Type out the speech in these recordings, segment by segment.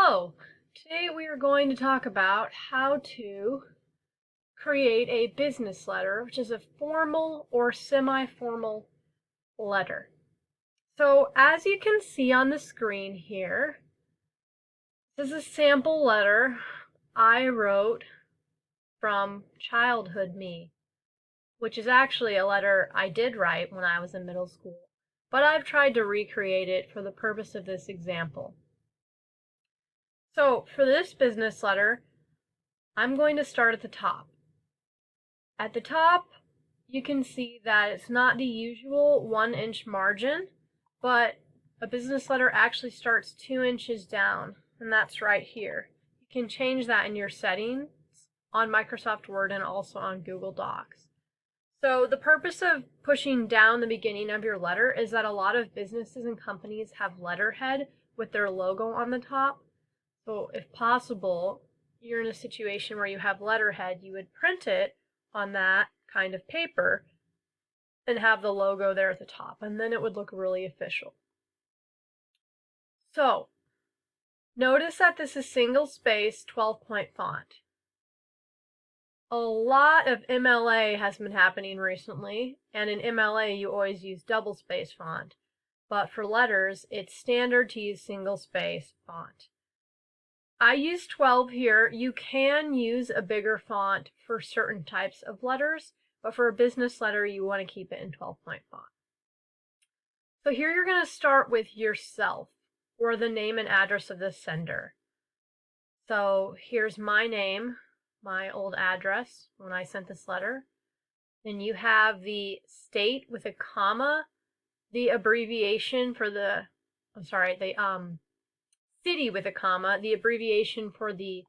Hello! Today we are going to talk about how to create a business letter, which is a formal or semi-formal letter. So as you can see on the screen here, this is a sample letter I wrote from childhood me, which is actually a letter I did write when I was in middle school, but I've tried to recreate it for the purpose of this example. So for this business letter, I'm going to start at the top. At the top, you can see that it's not the usual 1-inch margin, but a business letter actually starts 2 inches down, and that's right here. You can change that in your settings on Microsoft Word and also on Google Docs. So the purpose of pushing down the beginning of your letter is that a lot of businesses and companies have letterhead with their logo on the top. So if possible, you're in a situation where you have letterhead, you would print it on that kind of paper and have the logo there at the top, and then it would look really official. So notice that this is single space 12-point font. A lot of MLA has been happening recently, and in MLA you always use double space font, but for letters it's standard to use single space font. I use 12 here. You can use a bigger font for certain types of letters, but for a business letter, you want to keep it in 12-point font. So here you're going to start with yourself, or the name and address of the sender. So here's my name, my old address when I sent this letter. Then you have the state with a comma, the abbreviation for the city with a comma, the abbreviation for the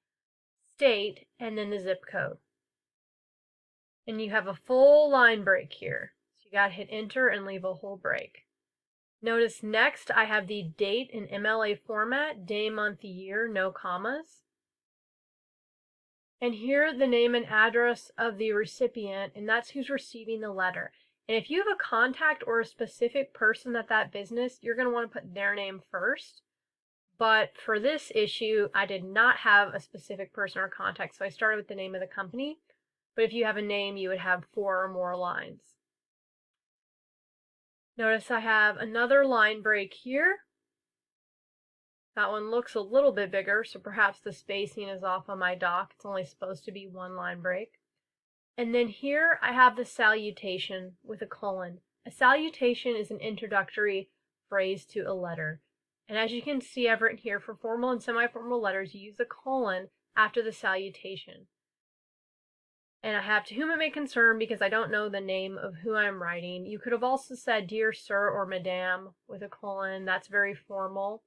state, and then the zip code. And you have a full line break here. So you gotta hit enter and leave a whole break. Notice next I have the date in MLA format, day, month, year, no commas. And here the name and address of the recipient, and that's who's receiving the letter. And if you have a contact or a specific person at that business, you're going to want to put their name first. But for this issue, I did not have a specific person or contact, so I started with the name of the company. But if you have a name, you would have 4 or more lines. Notice I have another line break here. That one looks a little bit bigger, so perhaps the spacing is off on my doc. It's only supposed to be 1 line break. And then here I have the salutation with a colon. A salutation is an introductory phrase to a letter. And as you can see, I've written here, for formal and semi-formal letters, you use a colon after the salutation. And I have to whom it may concern because I don't know the name of who I'm writing. You could have also said dear sir or madame with a colon. That's very formal.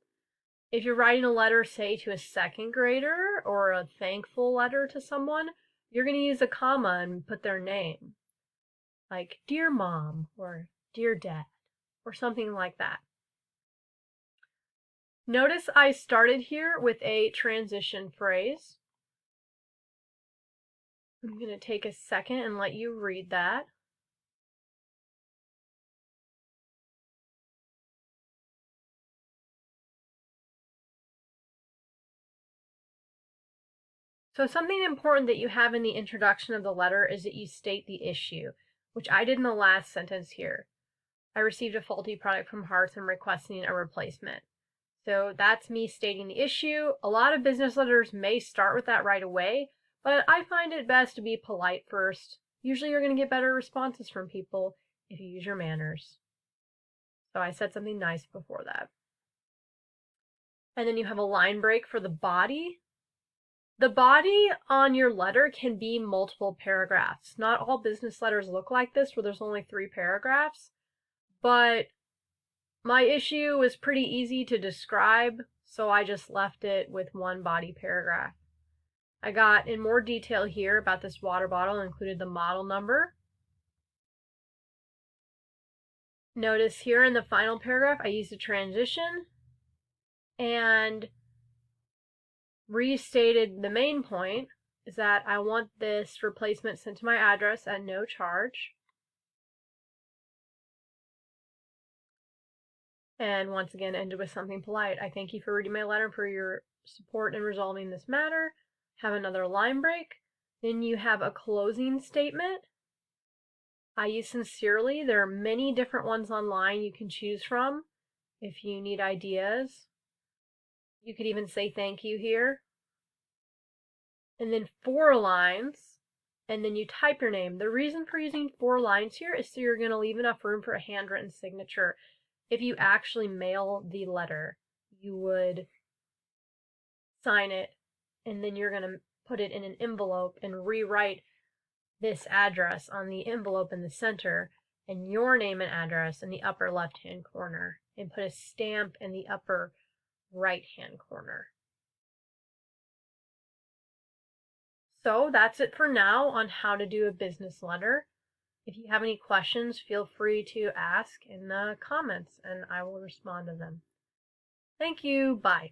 If you're writing a letter, say, to a second grader or a thankful letter to someone, you're going to use a comma and put their name. Like dear mom or dear dad or something like that. Notice I started here with a transition phrase. I'm going to take a second and let you read that. So something important that you have in the introduction of the letter is that you state the issue, which I did in the last sentence here. I received a faulty product from Hearts and requesting a replacement. So that's me stating the issue. A lot of business letters may start with that right away, but I find it best to be polite first. Usually you're going to get better responses from people if you use your manners. So I said something nice before that. And then you have a line break for the body. The body on your letter can be multiple paragraphs. Not all business letters look like this, where there's only 3 paragraphs, but my issue was pretty easy to describe, so I just left it with 1 body paragraph. I got in more detail here about this water bottle, included the model number. Notice here in the final paragraph, I used a transition and restated the main point is that I want this replacement sent to my address at no charge. And once again, ended with something polite. I thank you for reading my letter and for your support in resolving this matter, have another line break, then you have a closing statement. You sincerely, there are many different ones online you can choose from if you need ideas. You could even say thank you here. And then 4 lines, and then you type your name. The reason for using 4 lines here is so you're going to leave enough room for a handwritten signature. If you actually mail the letter, you would sign it, and then you're going to put it in an envelope and rewrite this address on the envelope in the center and your name and address in the upper left-hand corner, and put a stamp in the upper right-hand corner. So that's it for now on how to do a business letter. If you have any questions, feel free to ask in the comments and I will respond to them. Thank you. Bye.